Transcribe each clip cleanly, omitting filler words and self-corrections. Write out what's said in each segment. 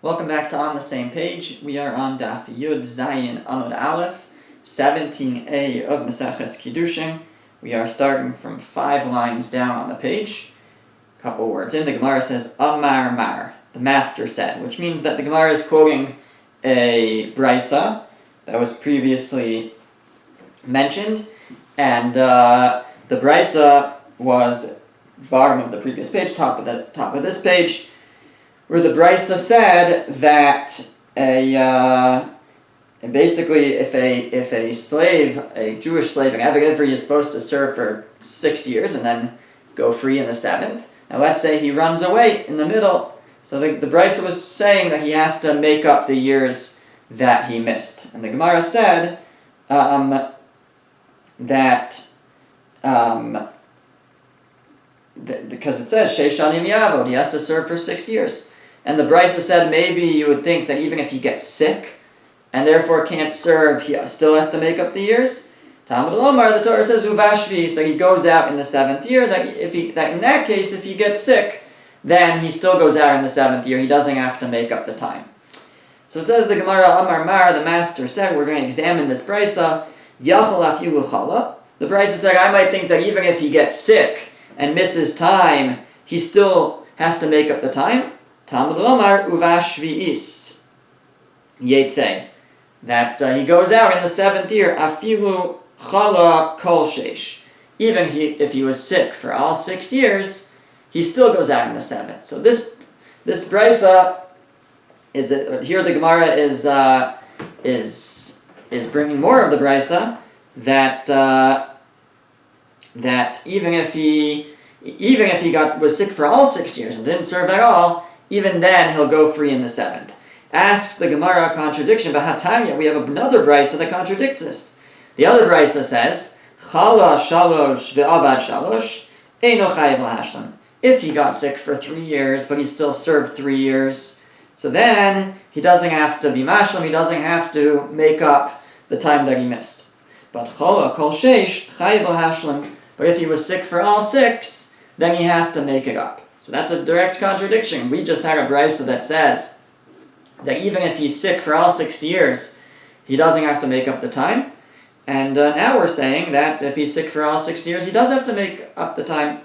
Welcome back to On the Same Page. We are on Daf Yud Zayin Amud Aleph, 17a of Maseches Kiddushin. We are starting from 5 lines down on the page. A couple words in. The Gemara says, Amar Mar, the master said, which means that the Gemara is quoting a brisa that was previously mentioned, and the brisa was bottom of the previous page, top of this page, where the brisa said that basically if a slave, a Jewish slave, an Eved is supposed to serve for 6 years and then go free in the 7th. Now let's say he runs away in the middle. So the brisa was saying that he has to make up the years that he missed. And the Gemara said because it says Sheish Shanim Yavod, he has to serve for 6 years. And the brisa said maybe you would think that even if he gets sick and therefore can't serve, he still has to make up the years. Talmud Lomar, the Torah says Uvashvis, that he goes out in the 7th year. That in that case, if he gets sick, then he still goes out in the 7th year. He doesn't have to make up the time. So it says the Gemara, Amar Mar, the master said, we're going to examine this brisa. Yachol afilu chala. The brisa said, I might think that even if he gets sick and misses time, he still has to make up the time. Talmud Lomar uvashvi'is yetze, that he goes out in the 7th year, afilu chala kol sheish. Even if he was sick for all 6 years, he still goes out in the 7th. So this brisa is here. The Gemara is bringing more of the brisa that even if he was sick for all 6 years and didn't serve at all, even then he'll go free in the 7th. Asks the Gemara a contradiction, but Hatanya, we have another brisa that contradicts this. The other brisa says, Chala shalosh ve'avad shalosh, eino chayiv lahashlam. If he got sick for 3 years, but he still served 3 years, so then he doesn't have to be mashlam, he doesn't have to make up the time that he missed. But chala kol sheish chayiv lahashlam. But if he was sick for all 6, then he has to make it up. So that's a direct contradiction. We just had a brisa that says that even if he's sick for all 6 years, he doesn't have to make up the time. And now we're saying that if he's sick for all 6 years, he does have to make up the time.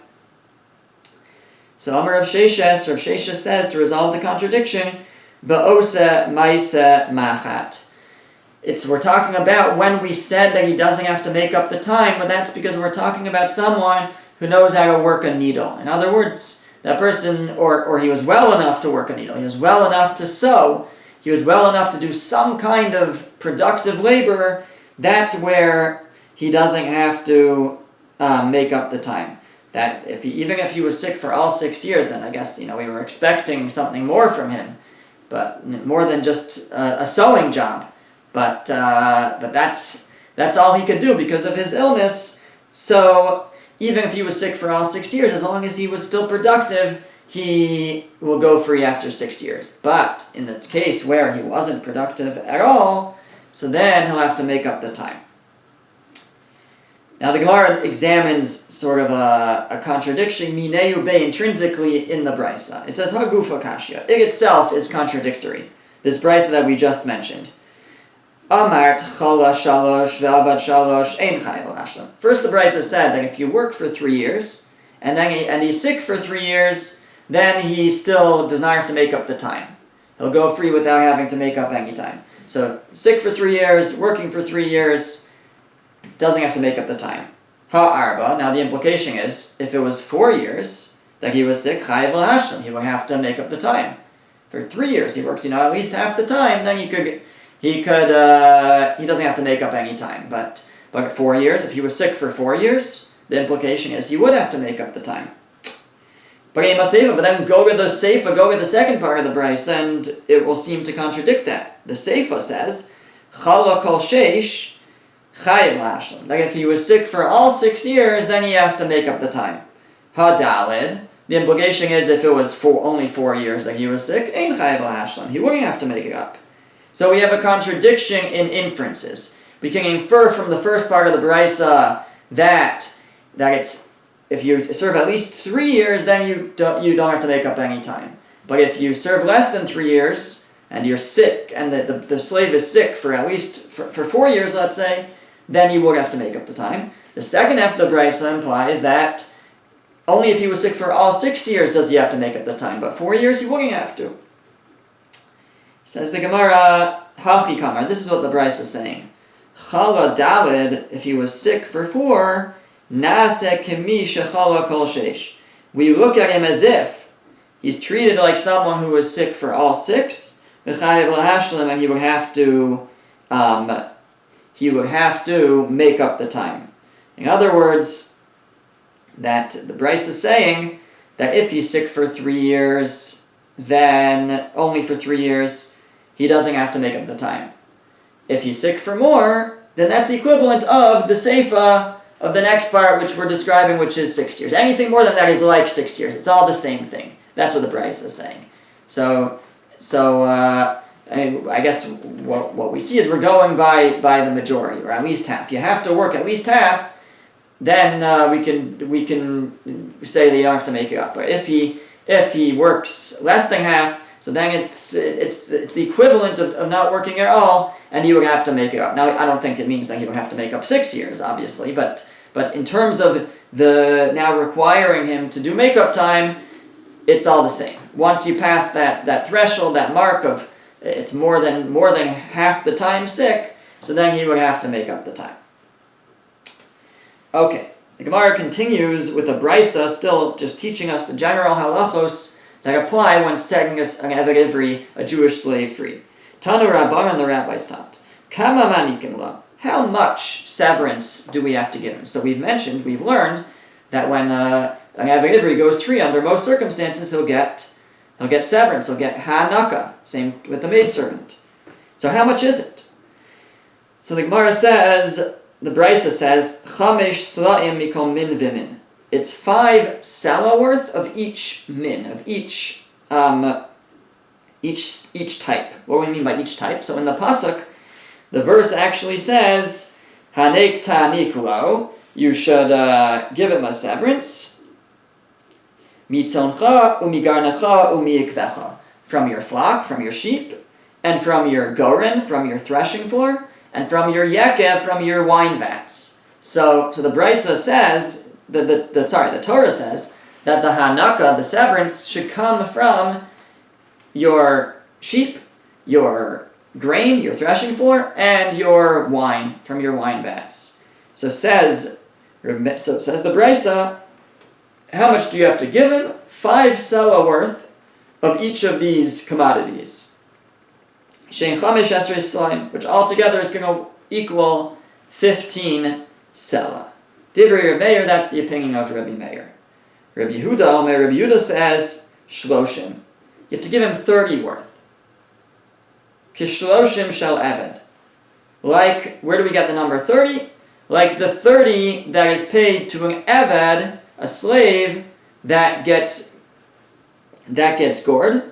So Amar Rav Sheshes says, to resolve the contradiction, Ba'ose maise machat. We're talking about when we said that he doesn't have to make up the time, but that's because we're talking about someone who knows how to work a needle. In other words, that person, or he was well enough to work a needle, he was well enough to sew, he was well enough to do some kind of productive labor. That's where he doesn't have to make up the time. That even if he was sick for all 6 years, then I guess we were expecting something more from him, but more than just a sewing job. But that's all he could do because of his illness. So even if he was sick for all 6 years, as long as he was still productive, he will go free after 6 years. But in the case where he wasn't productive at all, so then he'll have to make up the time. Now the Gemara examines sort of a contradiction, mineu be, intrinsically in the brisa. It says, hagufa kashya. It itself is contradictory. This brisa that we just mentioned. Amart chala shalosh ve'avad shalosh ein chayiv lahashlam. First, the brisa said that if you work for 3 years and he's sick for 3 years, then he still does not have to make up the time. He'll go free without having to make up any time. So sick for 3 years, working for 3 years, doesn't have to make up the time. Ha'arba. Now the implication is, if it was 4 years that he was sick, chayiv lahashlam, he would have to make up the time. For 3 years he worked, at least half the time, then he doesn't have to make up any time. But 4 years, if he was sick for 4 years, the implication is he would have to make up the time. But then go to the second part of the brisa, and it will seem to contradict that. The seifa says, Chala kol sheish chayiv lahashlam. Like if he was sick for all 6 years, then he has to make up the time. Hadalid. The implication is if it was only 4 years that he was sick, ein chayiv lahashlam. He wouldn't have to make it up. So we have a contradiction in inferences. We can infer from the first part of the brisa that it's if you serve at least 3 years, then you don't have to make up any time. But if you serve less than 3 years, and you're sick, and the slave is sick for at least for 4 years, let's say, then you would have to make up the time. The second half of the brisa implies that only if he was sick for all 6 years does he have to make up the time, but 4 years he wouldn't have to. Says the Gemara, Hachi Kamar, this is what the brisa is saying. Chala Dalid, if he was sick for 4, Nase Kemi Shechala Kol Sheish. We look at him as if he's treated like someone who was sick for all 6, and he would have to make up the time. In other words, that the Bryce is saying that if he's sick for 3 years, then only for 3 years, he doesn't have to make up the time. If he's sick for more, then that's the equivalent of the Seifa of the next part, which we're describing, which is 6 years. Anything more than that is like 6 years. It's all the same thing. That's what the Bryce is saying. So I guess what we see is we're going by the majority, or at least half. You have to work at least half, then we can say that you don't have to make it up. But if he works less than half, so then it's the equivalent of not working at all, and he would have to make it up. Now I don't think it means that he would have to make up 6 years, obviously, but in terms of the now requiring him to do makeup time, it's all the same. Once you pass that threshold, that mark of it's more than half the time sick, so then he would have to make up the time. Okay, the Gemara continues with a brisa, still just teaching us the general halachos that apply when setting an Eved Ivri, a Jewish slave, free. Tanu Rabbanan, the rabbis taught. Kama manikim la. How much severance do we have to give him? So we've learned that when an Eved Ivri goes free, under most circumstances, he'll get severance, he'll get hanaka, same with the maidservant. So how much is it? So the Gemara says, the Brisa says, Chamesh sla'im mikol min vimin. It's 5 sela worth of each min, of each type. What do we mean by each type? So in the pasuk, the verse actually says, Hanek ta'anikulo, you should give him a severance. Mitzoncha umigarnacha umiikvecha, from your flock, from your sheep, and from your goren, from your threshing floor, and from your yekev, from your wine vats. So the Brisa says, the Torah says that the hanaka, the severance, should come from your sheep, your grain, your threshing floor, and your wine, from your wine vats. So says the Brisa, how much do you have to give him? 5 sela worth of each of these commodities. Shein chamesh esrei selaim, which altogether is going to equal 15 sela. Divrei Rabbi Meir, that's the opinion of Rabbi Meir. Rabbi Yehuda says, shloshim. You have to give him 30 worth. Kishloshim shel eved. Like, where do we get the number 30? Like the 30 that is paid to an eved, a slave, that gets gored.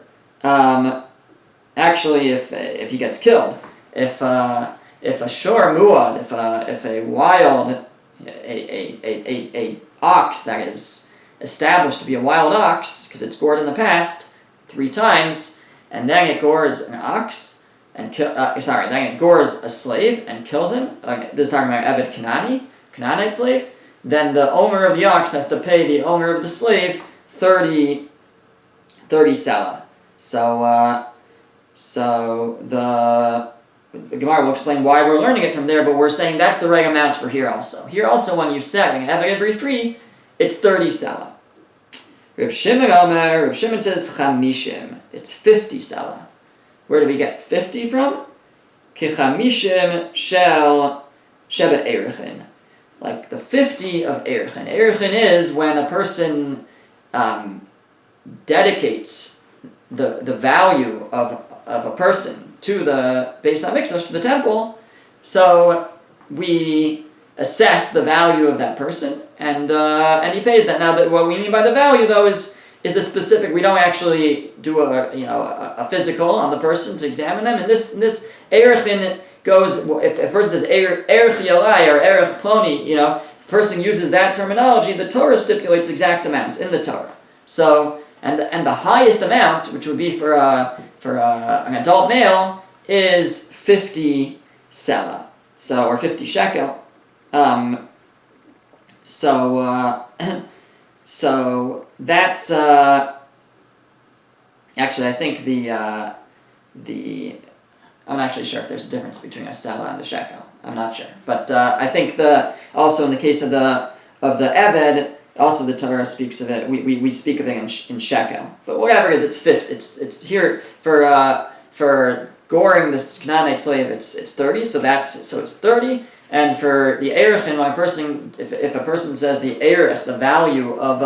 Actually, if he gets killed, if a shor muad, if a wild a ox that is established to be a wild ox because it's gored in the past 3 times, and then it gores an ox and then it gores a slave and kills him. Okay, this is talking about Eved Canaanite slave. Then the owner of the ox has to pay the owner of the slave 30 sela. So the Gemara will explain why we're learning it from there, but we're saying that's the right amount for here also. Here also, when you set an Eved Ivri free, it's 30 sela. Reb Shimon says chamishim. It's 50 sela. Where do we get 50 from? Kichamishim shel sheba erechin. Like the 50 of erechin. Erechin is when a person dedicates the value of a person to the Beis HaMikdash, to the temple, so we assess the value of that person, and he pays that. Now, what we mean by the value, though, is a specific. We don't actually do a physical on the person to examine them. And this erechin goes, if a person says erech yalai or erech ploni, if a person uses that terminology, the Torah stipulates exact amounts in the Torah. So and the highest amount, which would be for an adult male, is 50 sela, or 50 shekel. So that's actually, I think I'm not actually sure if there's a difference between a sela and a shekel. I'm not sure, but I think also in the case of the eved, also the Torah speaks of it. We speak of it in shekel, but whatever it is, it's 50. It's here for goring this Canaanite slave. It's 30. So it's 30. And for the erech, and if a person says the erech, the value of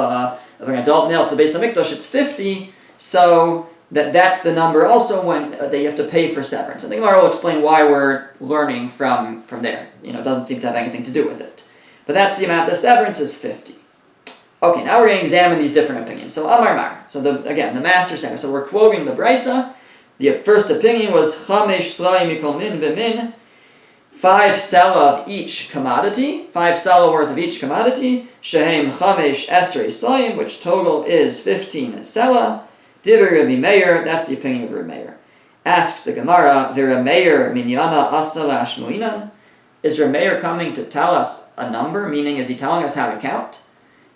an adult male to the Beis Hamikdash, it's 50. So that's the number also when that you have to pay for severance. I think Gemara will explain why we're learning from there. It doesn't seem to have anything to do with it. But that's the amount. The severance is 50. Okay, now we're going to examine these different opinions. So Amar Mar. So the master said. So we're quoting the Brisa. The first opinion was Chamesh Slayim Mikol Min V'Min. 5 sela of each commodity, 5 sela worth of each commodity, shehem chamesh esrei slayim, which total is 15 sela. Divrei Rabbi Meir, that's the opinion of Rabbi Meir. Asks the Gemara, V'Rabbi Meir minyana asa la'ashmuinan? Is Rabbi Meir coming to tell us a number, meaning is he telling us how to count?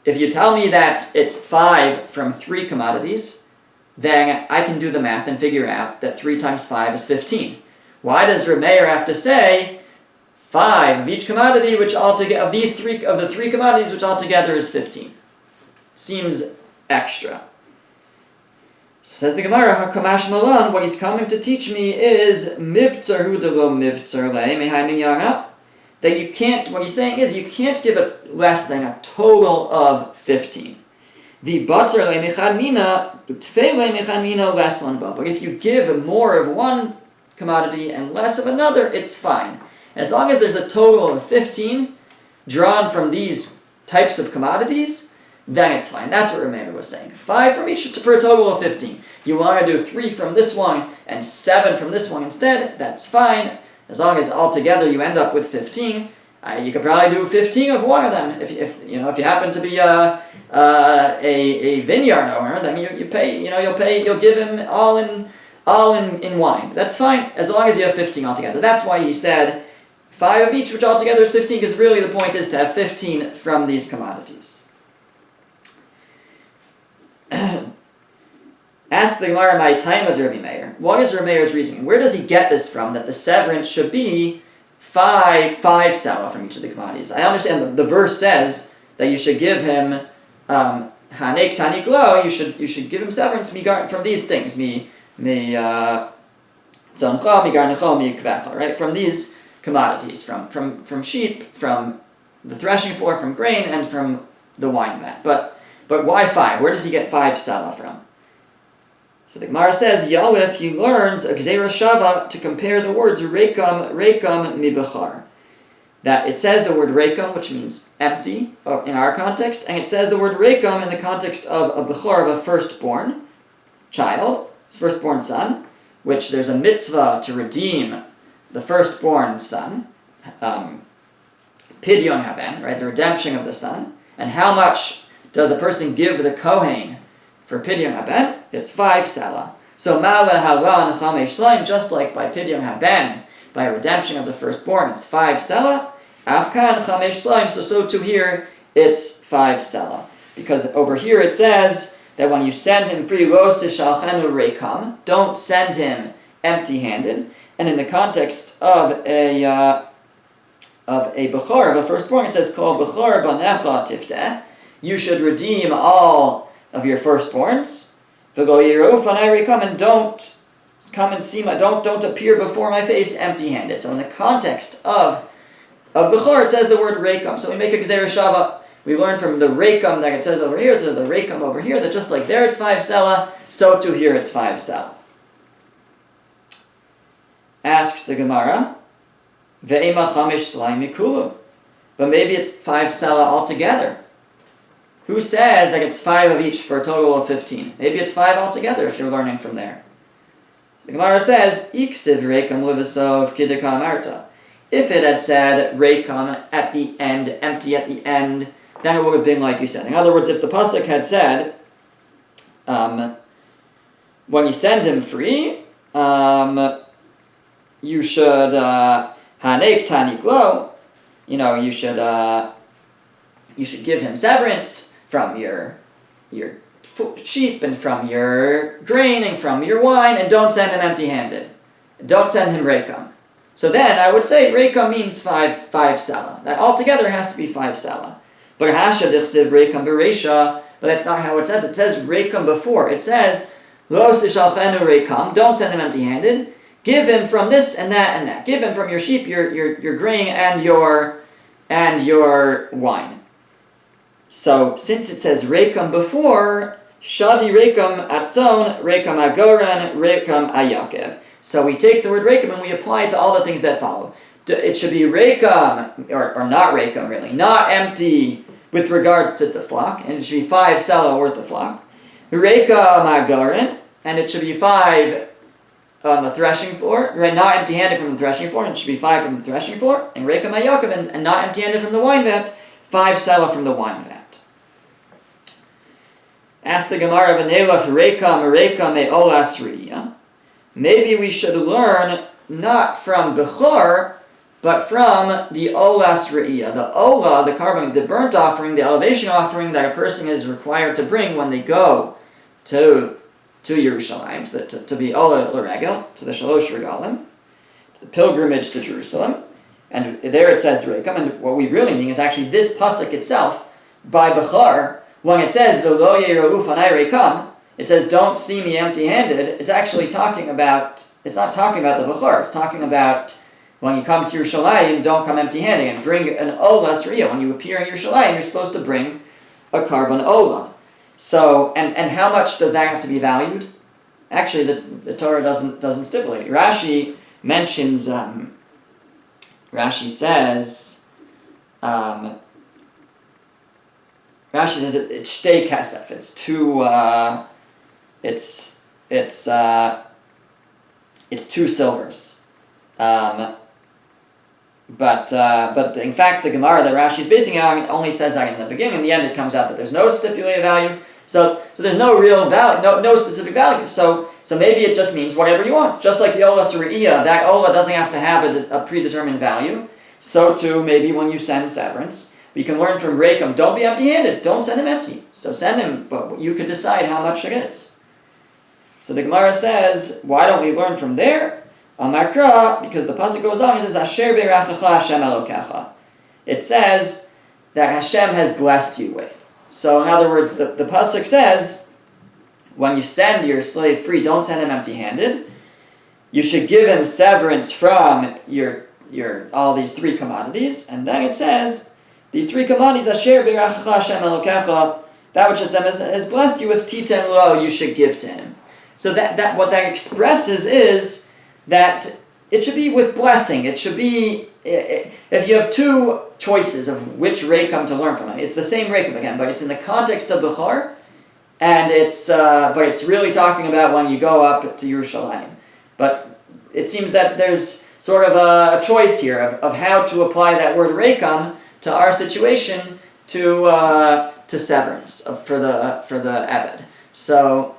If you tell me that it's 5 from 3 commodities, then I can do the math and figure out that 3 times 5 is 15. Why does Rabbi Meir have to say 5 of each commodity, which altogether of the 3 commodities, which altogether is 15? Seems extra. So says the Gemara, Hakamash Malan, what he's coming to teach me is mivtzar hu delo mivtzar le mehai minyana. That you can't. What he's saying is you can't give it less than a total of 15. The batzar le mechad mina, tfei le mechad mina less on ba. But if you give more of one commodity and less of another, it's fine. As long as there's a total of 15 drawn from these types of commodities, then it's fine. That's what Rameir was saying. 5 from each for a total of 15. You want to do 3 from this one and 7 from this one instead, that's fine. As long as altogether you end up with 15, you could probably do 15 of one of them. If you happen to be a vineyard owner, then you pay. You'll give him all in wine. That's fine as long as you have 15 altogether. That's why he said 5 of each, which altogether is 15, because really the point is to have 15 from these commodities. Ask the Gemara, my time of Rabbi Meir. What is Rabbi Meir's reasoning? Where does he get this from, that the severance should be 5 sela from each of the commodities? I understand the verse says that you should give him hanek tanik lo. You should give him severance from these things. Right? From these commodities, from sheep, from the threshing floor, from grain, and from the wine vat. But why 5? Where does he get 5 sela from? So the Gemara says, Yalef, he learns a gzeira shava to compare the words rekam mibechar. That it says the word rekam, which means empty in our context, and it says the word rekam in the context of a bechar, of a firstborn child, his firstborn son, which there's a mitzvah to redeem the firstborn son, pidyon haben, right, the redemption of the son. And how much does a person give the kohen for pidyon haben? It's 5 sela. So mala halan chamesh slayim, just like by pidyon haben, by redemption of the firstborn, it's 5 sela. Afkan chamesh slayim, so too here, it's 5 sela. Because over here it says that when you send him prilos shalchenu rekam, don't send him empty-handed. And in the context of a bechor, of a firstborn, it says kol bechor banecha tifteh. You should redeem all of your firstborns. And don't come and see don't appear before my face empty-handed. So in the context of bechor, it says the word rekam. So we make a gzeira shava. We learn from the rekam that it says over here to the rekam over here that just like there it's 5 sela, so too here it's 5 sela. Asks the Gemara, ve'ema chamesh slayim mikulu. But maybe it's 5 sela altogether. Who says that it's 5 of each for a total of 15? Maybe it's 5 altogether if you're learning from there. So the Gemara says, Iksiv rekam livasov kidaka amarta. If it had said rekam at the end, empty at the end, then it would have been like you said. In other words, if the pasuk had said, when you send him free, you should hanek taniklo. You should give him severance from your sheep and from your grain and from your wine, and don't send him empty-handed. Don't send him reikam. So then I would say reikam means five sela. That altogether has to be 5 sela. But hasha dichsiv reikam bereisha. But that's not how it says. It says reikam before. It says lo sishalchenu reikam. Don't send him empty-handed. Give him from this and that and that. Give him from your sheep, your grain, and your wine. So since it says reikam before, shadi reikam atzon, reikam agoran, reikam ayakev. So we take the word reikam and we apply it to all the things that follow. It should be reikam, or not reikam really, not empty with regards to the flock, and it should be 5 sela worth of flock. Reikam agoran, and it should be 5 on the threshing floor, right? Not empty-handed from the threshing floor, and it should be 5 from the threshing floor. And reikam ayakev, and not empty-handed from the wine vat, 5 sela from the wine vat. Ask the Gemara, v'neilach reikam me'olas re'iyah. Maybe we should learn not from Bechor, but from the Olas Re'iyah. The Ola, the carbon, the burnt offering, the elevation offering that a person is required to bring when they go to Yerushalayim, to be Ola L'Regel, to the Shalosh Regalim, to the pilgrimage to Jerusalem. And there it says Reikam, and what we really mean is actually this pasuk itself, by Bechor, when it says V'lo ye'ra'u fanai Reikam, it says, don't see me empty-handed. It's actually it's not talking about the Bechor. It's talking about when you come to Yerushalayim, don't come empty-handed and bring an Olas Re'iyah. When you appear in Yerushalayim, you're supposed to bring a carbon Ola. So, and how much does that have to be valued? Actually, the Torah doesn't stipulate. Rashi mentions, Rashi says it's shtei kesef. It's 2, it's 2 silvers. But in fact, the Gemara that Rashi is basing it on only says that in the beginning. In the end, it comes out that there's no stipulated value. So there's no real value, no specific value. So maybe it just means whatever you want. Just like the Ola Suriyah, that Ola doesn't have to have a predetermined value. So too, maybe when you send severance, we can learn from Reikam, don't be empty-handed. Don't send him empty. So send him, but you could decide how much it is. So the Gemara says, why don't we learn from there? Amakra, because the pasuk goes on, it says, Asher be'rachacha Hashem elokecha. It says that Hashem has blessed you with. So in other words, the pasuk says, when you send your slave free, don't send him empty-handed. You should give him severance from your all these 3 commodities, and then it says, these 3 commodities, Asher be'rachacha Hashem elokecha, that which Hashem has blessed you with, titen lo, you should give to him. So that what that expresses is that it should be with blessing. It should be, if you have 2 choices of which Reikam to learn from, it's the same Reikam again, but it's in the context of Bechor, and but it's really talking about when you go up to Yerushalayim. But it seems that there's sort of a choice here of how to apply that word Reikam to our situation to severance for the Eved. So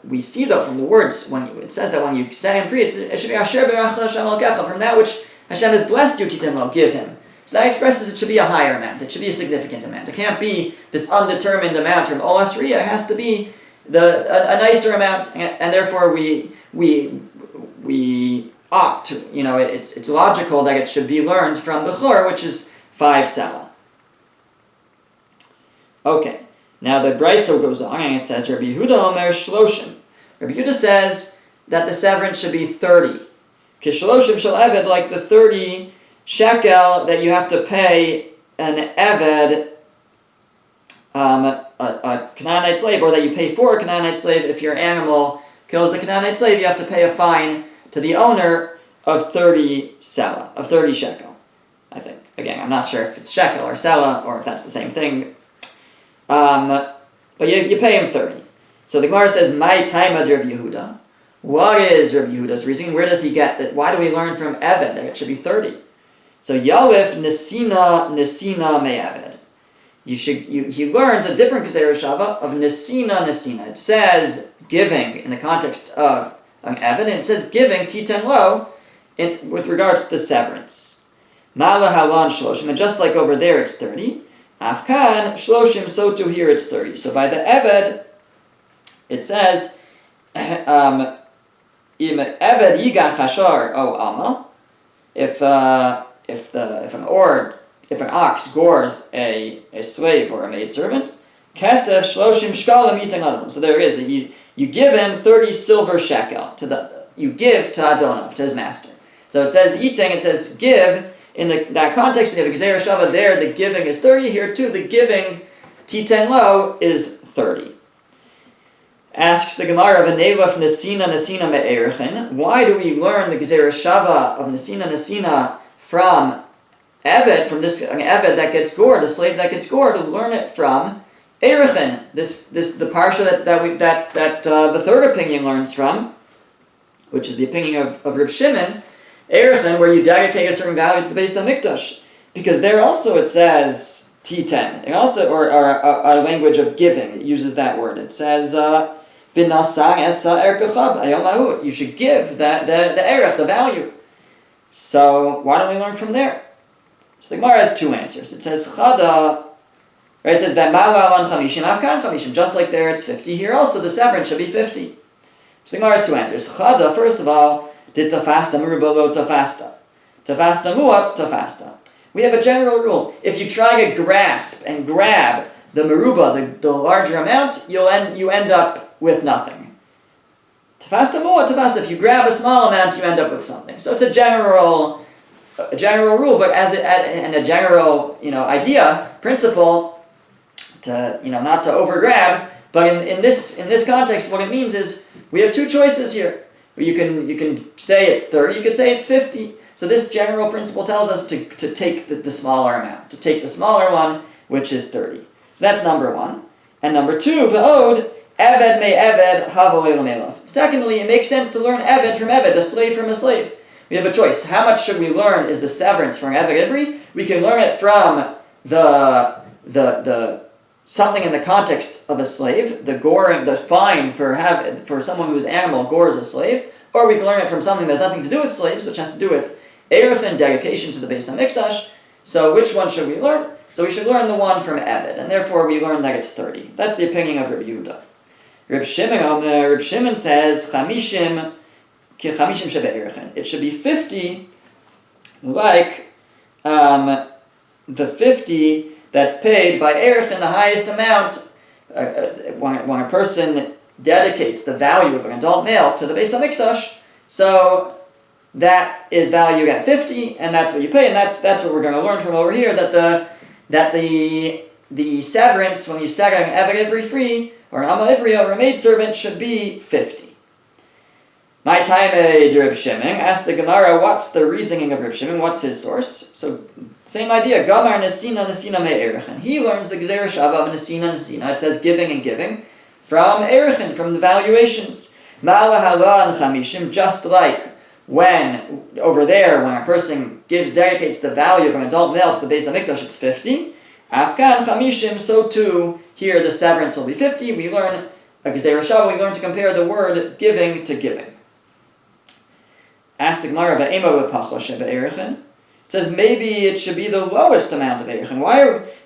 we see though from the words when it says that when you set him free, it should be Asher be'rachacha Hashem elokecha, from that which Hashem has blessed you, titem lo, give him. So that expresses it should be a higher amount. It should be a significant amount. It can't be this undetermined amount from Olas Re'iyah. It has to be a nicer amount, and therefore we opt to, it's logical that it should be learned from Bechor, which is 5 sela. Okay. Now the Brisa goes on and it says, Rabbi Yehuda Omer Shloshim. Rabbi Yehuda says that the severance should be 30. Kishloshim shel Eved, like the 30 shekel that you have to pay an Eved, a Canaanite slave, or that you pay for a Canaanite slave. If your animal kills a Canaanite slave, you have to pay a fine to the owner of 30 shekel, I think. Again, I'm not sure if it's shekel or sela, or if that's the same thing. But you pay him 30. So the Gemara says, "My time ad Rabbi Yehuda." What is Rabbi Yehuda's reasoning? Where does he get that? Why do we learn from Eved that it should be 30? So Yalif Nesina Me Eved. he learns a different Gezerah Shava of Nesina. It says giving in the context of an Eved, and it says giving Titen Lo with regards to the severance. Mala Halan Shloshim, and just like over there it's 30. Afkan Shloshim, so too here it's 30. So by the Eved, it says Im Eved Yiga Chashar O Ama. If an ox gores a slave or a maidservant, Kesef Shloshim Shkalim Yitin Adam. So there is you give him 30 silver shekel you give to Adonov, to his master. So it says Yiting, it says give. In that context, we have Gezerah Shava there, the giving is 30. Here too, the giving, Titen Lo, is 30. Asks the Gemara of Anelef Nesina Me'erichin, why do we learn the Gezerah Shava of Nesina from Eved, from this an Eved that gets gored, a slave that gets gored, to learn it from Erichin, the parsha that the third opinion learns from, which is the opinion of Reb Shimon, Erichin, where you dedicate a certain value to the Beis HaMikdash, because there also it says T10, and also or a language of giving. It uses that word. It says B'nasang esa erkachab ayom ahut. You should give the erech, the value. So why don't we learn from there? So the Gemara has two answers. It says Chada. Right, it says that Mala Alan Chamishim, Afkan Chamishim. Just like there it's 50, here also the severance should be 50. So the Gemara has two answers. Chada, first of all, did tafasta meruba lo tafasta. Tafasta muat tafasta. We have a general rule. If you try to grasp and grab the meruba, the larger amount, you end up with nothing. Tafasta muat tafasta. If you grab a small amount, you end up with something. So it's a general rule, but and a general idea, principle, to not to overgrab. But in this context, what it means is we have two choices here. You can say it's 30, you could say it's 50. So this general principle tells us to take the smaller amount, to take the smaller one, which is 30. So that's number one. And number two, v'od, Eved me Eved, havolei l'melach. Secondly, it makes sense to learn Eved from Eved, a slave from a slave. We have a choice. How much should we learn is the severance from Eved Ivri? We can learn it from the something in the context of a slave, the goring, the fine for someone whose animal gores a slave, or we can learn it from something that has nothing to do with slaves, which has to do with Erechin, dedication to the Beis HaMikdash. So which one should we learn? So we should learn the one from Eved, and therefore we learn that it's 30. That's the opinion of Reb Yehuda. Reb Shimon says, Chamishim shebe Erechin. It should be 50, like the 50 that's paid by Erechin, the highest amount, when a person dedicates the value of an adult male to the Beis HaMikdash, so that is valued at 50, and that's what you pay, and that's what we're going to learn from over here, that the severance, when you set an Eved Ivri free, or an Amma Ivri, or a maidservant, should be 50. My time Reb Shimon asked the Gemara, what's the reasoning of Reb Shimon? What's his source? So, same idea. Gamar Nesina Me'erichin. He learns the Gezerah Shava of Nesina. It says giving and giving from Erechin, from the valuations. Ma'ala Halan Chamishim, just like when, over there, when a person dedicates the value of an adult male to the Beis HaMikdash, it's 50. Afkan Chamishim, so too, here the severance will be 50. We learn a Gezerah Shava, we learn to compare the word giving to giving. Ask the Gemara, it says maybe it should be the lowest amount of Erechin.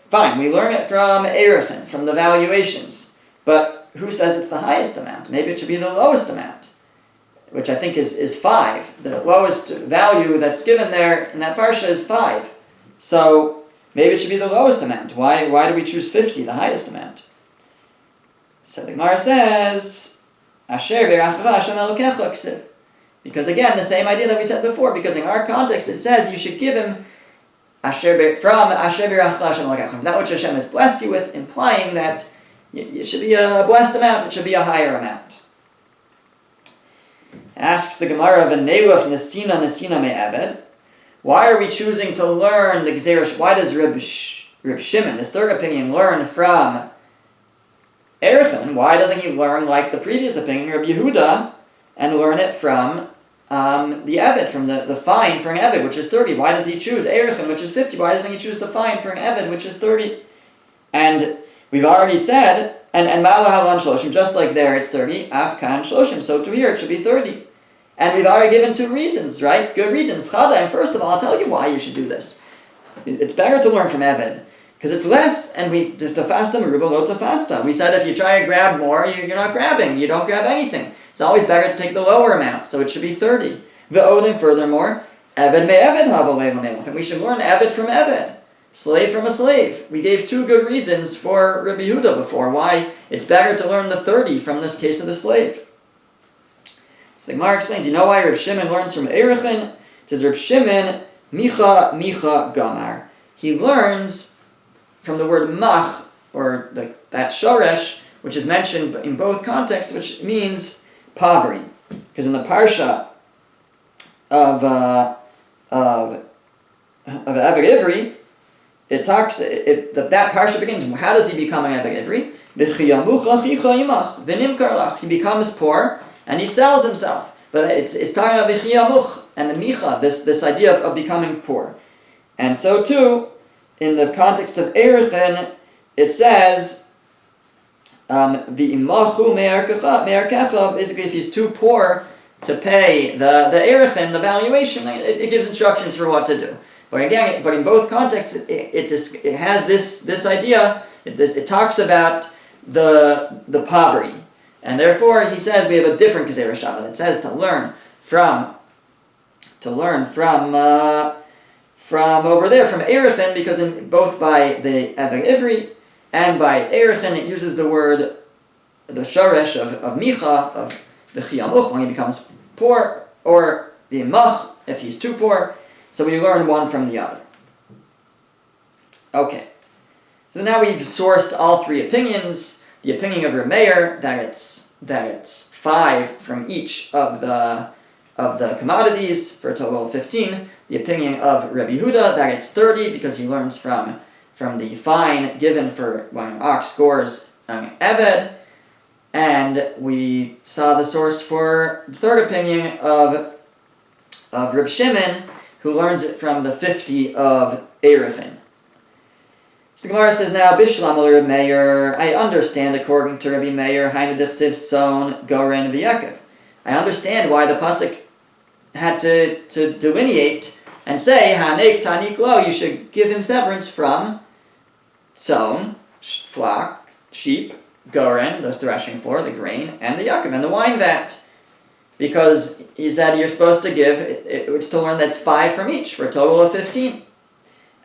Fine, we learn it from Erechin, from the valuations. But who says it's the highest amount? Maybe it should be the lowest amount, which I think is 5. The lowest value that's given there in that parsha is 5. So maybe it should be the lowest amount. Why do we choose 50, the highest amount? So the Gemara says, Asher b'rachacha Hashem Elokecha ksiv. Because again, the same idea that we said before, because in our context it says you should give him from Asher b'rachacha Hashem Elokecha, that which Hashem has blessed you with, implying that it should be a blessed amount, it should be a higher amount. Asks the Gemara of Anelef Nesina Me'eved, why are we choosing to learn the Gezerah? Why does Reb Shimon, this third opinion, learn from Erechin? Why doesn't he learn like the previous opinion, Reb Yehuda, and learn it from the Eved, from the fine for an Eved, which is 30? Why does he choose Erechin, which is 50? Why doesn't he choose the fine for an Eved, which is 30? And we've already said, and Ma'ala Halan Shloshim, just like there it's 30, Afkan Shloshim, so to here it should be 30. And we've already given 2 reasons, right? Good reasons. Chada, and first of all, I'll tell you why you should do this. It's better to learn from Eved, because it's less, and tafasta meruba lo tafasta. We said if you try to grab more, you're not grabbing. You don't grab anything. It's always better to take the lower amount, so it should be 30. Ve'odin, furthermore, Eved me'eved hava, and we should learn Eved from Eved. Slave from a slave. We gave 2 good reasons for Rabbi Yehuda before, why it's better to learn the 30 from this case of the slave. So the Gemara explains, you know why Reb Shimon learns from Erechin? It says Reb Shimon, Micha Gamar. He learns from the word mach, or that shoresh, which is mentioned in both contexts, which means poverty. Because in the parsha of Eved Ivri, it talks, that parsha begins, how does he become an Eved Ivri? He becomes poor, and he sells himself. But it's talking about V'chiyamuch and the Micha, this idea of becoming poor. And so too, in the context of Erechin, it says, V'imachu me'arkecha, basically if he's too poor to pay the Erechin, the valuation, it gives instructions for what to do. But again, in both contexts, it has this idea, it talks about the poverty. And therefore, he says we have a different Gezerah Shabbat. It says to learn from over there, from Erechin, because both by the Eved Ivri and by Erechin, it uses the word, the Sharesh of Micha, of the Chiyamuch, when he becomes poor, or the Imach, if he's too poor. So we learn one from the other. Okay. So now we've sourced all 3 opinions. The opinion of Reb Meir that it's 5 from each of the commodities for a total of 15. The opinion of Reb Yehuda that it's 30 because he learns from the fine given for when an ox scores an Eved. And we saw the source for the 3rd opinion of Reb Shimon, who learns it from the 50 of Erechin. So the Gemara says now, Bishlam al Reb Meir, I understand according to Rabbi Meir, Hainu dichsiv tzon goren v'yakev. I understand why the pasuk had to delineate and say, Hanek tanik lo, you should give him severance from tzon, flock, sheep, goren, the threshing floor, the grain, and the yakev, and the wine vat. Because he said you're supposed to give, it's to learn that's 5 from each, for a total of 15.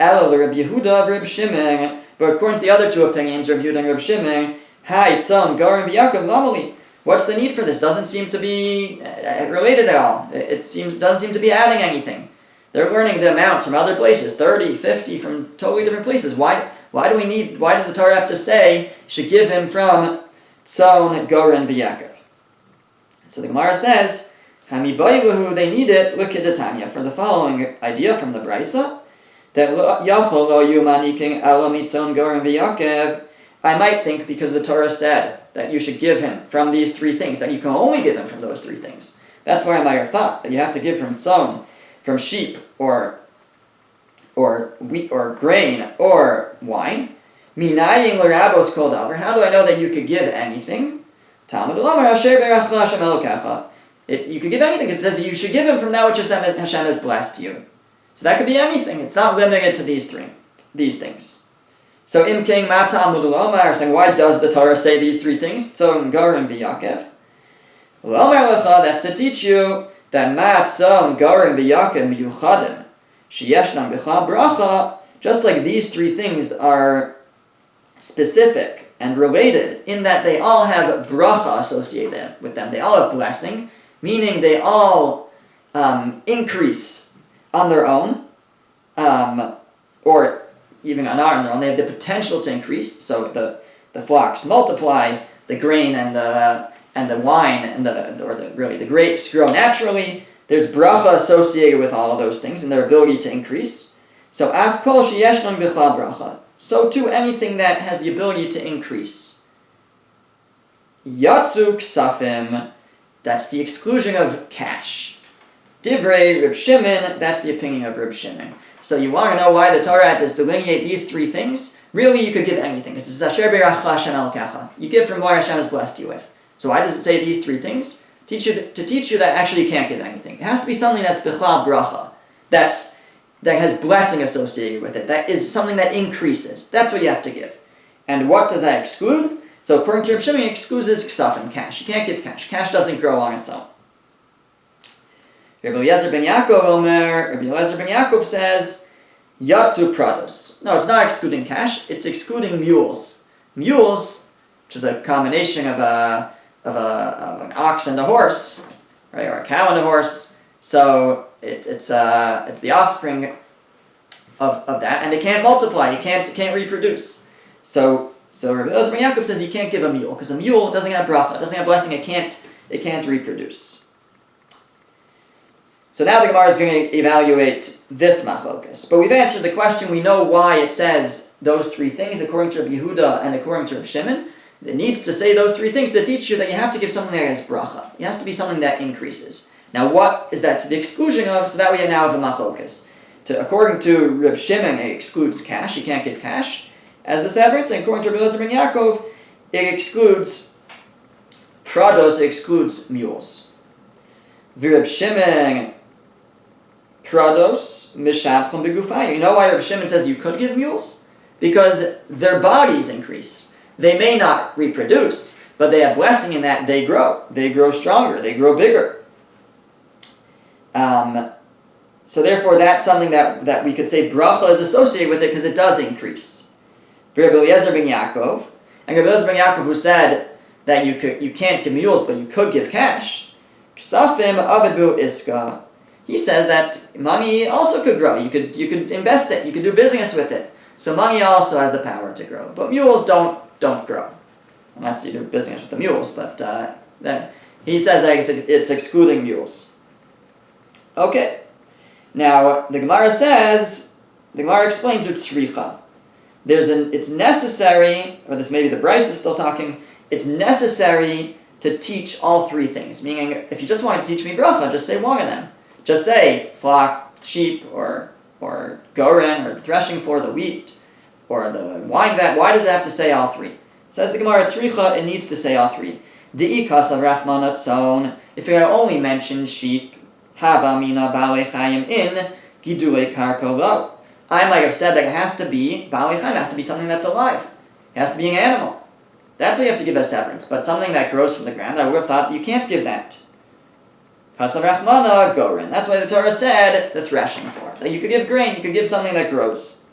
Elo Reb Yehuda, Reb Shimon, but according to the other 2 opinions, Reb Yehuda and Reb Shimon, Hai tzon goren v'yakev lamali. What's the need for this? Doesn't seem to be related at all. Doesn't seem to be adding anything. They're learning the amounts from other places, 30, 50, from totally different places. Why does the Torah have to say you should give him from tzon goren v'yakev? So the Gemara says, Hami ba'iluhu, they need it, look at the Tanya, for the following idea from the Brisa, that yachol lo yumaniking ela mitzon goren v'yakev. I might think because the Torah said that you should give him from these 3 things, that you can only give him from those 3 things. That's why Meir thought that you have to give from tzon, from sheep, or wheat, or grain, or wine. Minayin l'rabos kol davar. How do I know that you could give anything? Talmud Olamar Asher Berachla Hashem Elokecha. You could give anything. It says you should give him from that which Hashem has blessed you. So that could be anything. It's not limited to these things. So Im King Mata Talmud Olamar, saying why does the Torah say these 3 things? Tzon Goren v'Yakev. Olamar Lecha, that's to teach you that Ma Tzon Goren v'Yakev miyuchadim sheyeshnam b'cha bracha. Just like these 3 things are specific and related in that they all have bracha associated with them. They all have blessing, meaning they all increase on their own, or even on their own. They have the potential to increase. So the flocks multiply, the grain and the wine and the grapes grow naturally. There's bracha associated with all of those things and their ability to increase. So af kol sheyeshnon b'chal bracha. So too anything that has the ability to increase. Yatzu ksafim, that's the exclusion of cash. Divrei Reb Shimon, that's the opinion of Reb Shimon. So you want to know why the Torah had to delineate these 3 things? Really, you could give anything. This is Asher Be'eracha Hashem Elokecha. You give from what Hashem has blessed you with. So why does it say these three things? To teach you that actually you can't give anything. It has to be something that's bichlal bracha, that has blessing associated with it, that is something that increases. That's what you have to give. And what does that exclude? So according to Reb Shimon, it excludes ksafim, cash. You can't give cash. Cash doesn't grow on its own. Rabbi Eliezer ben Yaakov says, Yatsu prados. No, it's not excluding cash, it's excluding mules. Mules, which is a combination of an ox and a horse, right, or a cow and a horse. So it's the offspring of that, and they can't multiply. You can't reproduce. So Rabbi Eliezer ben Yaakov says you can't give a mule because a mule doesn't have bracha, it doesn't have blessing. It can't reproduce. So now the Gemara is going to evaluate this machlokas. But we've answered the question. We know why it says those three things according to Rabbi Yehuda and according to Rabbi Shimon. It needs to say those three things to teach you that you have to give something that has bracha. It has to be something that increases. Now, what is that to the exclusion of? So that we now have a machlokas. According to Rabbi Shimon, it excludes cash. You can't give cash as the severance. And according to Rabbi Eliezer ben Yaakov, it excludes prados. It excludes mules. Rabbi Shimon prados mishabchim begufay. You know why Rabbi Shimon says you could give mules? Because their bodies increase. They may not reproduce, but they have blessing in that they grow. They grow stronger. They grow bigger. So therefore, that's something that we could say bracha is associated with it because it does increase. Rabbi Eliezer ben Yaakov, and Rabbi Eliezer ben Yaakov who said that you can't give mules, but you could give cash. Ksafim avidu iska. He says that money also could grow. You could invest it. You could do business with it. So money also has the power to grow. But mules don't grow. Unless you do business with the mules. But he says that it's excluding mules. Okay. Now, the Gemara explains with shricha. It's necessary, or this maybe the Bryce is still talking, it's necessary to teach all three things. Meaning, if you just wanted to teach me bracha, just say one of them. Just say flock, sheep, or goren, or threshing floor, the wheat, or the wine vat. Why does it have to say all three? Says the Gemara, tzricha, it needs to say all three. De'ikas al rachman atzon. If you only mention sheep, hava mina balei chayim in gidulei karko lo. I might have said that it has to be balei chayim, has to be something that's alive. It has to be an animal. That's what you have to give as severance. But something that grows from the ground, I would have thought that you can't give that. Kasav rachmana goren. That's why the Torah said the threshing floor. That you could give grain, you could give something that grows.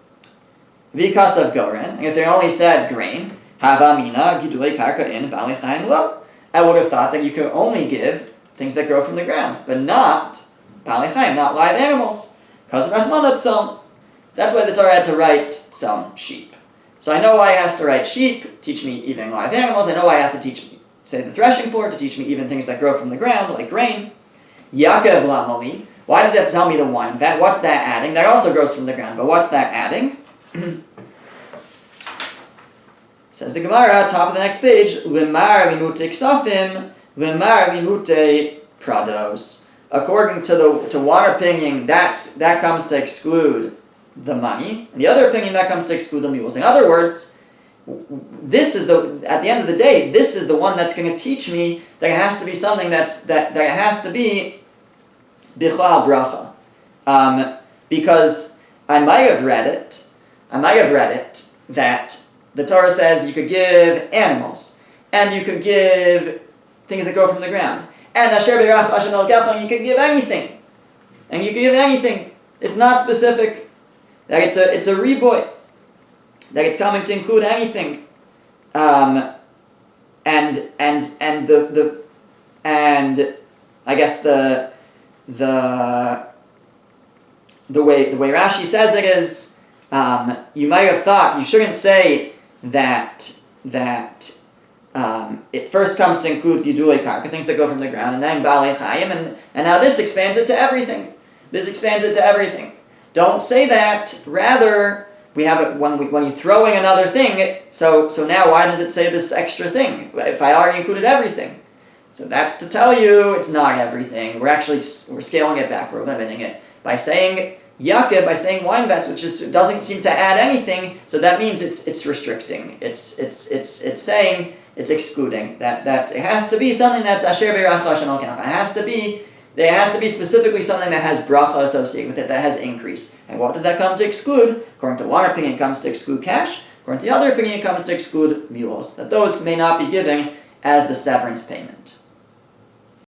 V'kasav goren. And if they only said grain, hava mina gidulei karka in balei chayim lo. I would have thought that you could only give things that grow from the ground, but not balei chayim, not live animals. Kasav rachmana tzon. That's why the Torah had to write tzon, sheep. So I know why it has to write sheep, teach me even live animals. I know why it has to teach me, say, the threshing floor, to teach me even things that grow from the ground, like grain. Yaakov lamali. Why does it have to tell me the wine vat? What's that adding? That also grows from the ground, but what's that adding? Says the Gemara, top of the next page, Limar limute ksafim, limar limute prados. According to one opinion, that comes to exclude the money, and the other opinion that comes to exclude the mules. In other words, this is at the end of the day, this is the one that's going to teach me that it has to be something that it has to be bichlal bracha. Because I might have read it that the Torah says you could give animals, and you could give things that grow from the ground, and asher be'erach Hashem elokecha, you could give anything, and you could give anything. It's not specific. That it's a riboy, that it's coming to include anything, and I guess the way Rashi says it is, you might have thought you shouldn't say that it first comes to include gidulei karka, things that go from the ground, and then balei chayim, and now this expands it to everything. Don't say that. Rather, we have it when you throw in another thing. So now, why does it say this extra thing if I already included everything? So that's to tell you it's not everything. We're scaling it back. We're limiting it by saying Yaakov, by saying wine vats, which doesn't seem to add anything, so that means it's restricting. It's saying, it's excluding. That it has to be something that's asher beiracha shenal kenacha. There has to be specifically something that has bracha associated with it, that has increase. And what does that come to exclude? According to one opinion, it comes to exclude cash. According to the other opinion, it comes to exclude mules. That those may not be given as the severance payment.